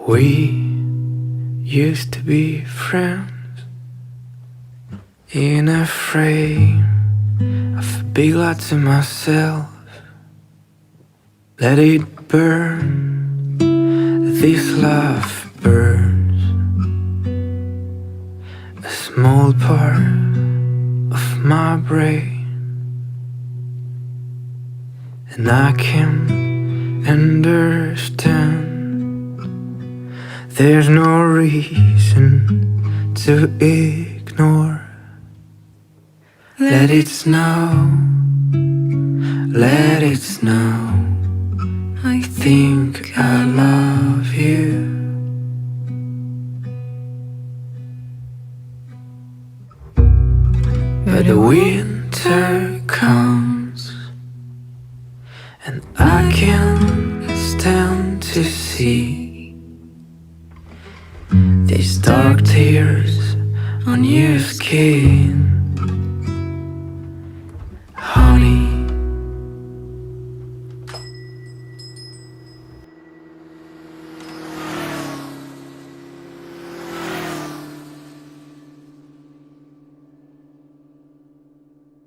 We used to be friends in a frame of a big lot to myself. Let it burn, this love burns. A small part of my brain, and I can understand. There's no reason to ignore. Let it snow, let it snow. I think I love you. But the winter comes, and I can't stand to see these dark tears on your skin.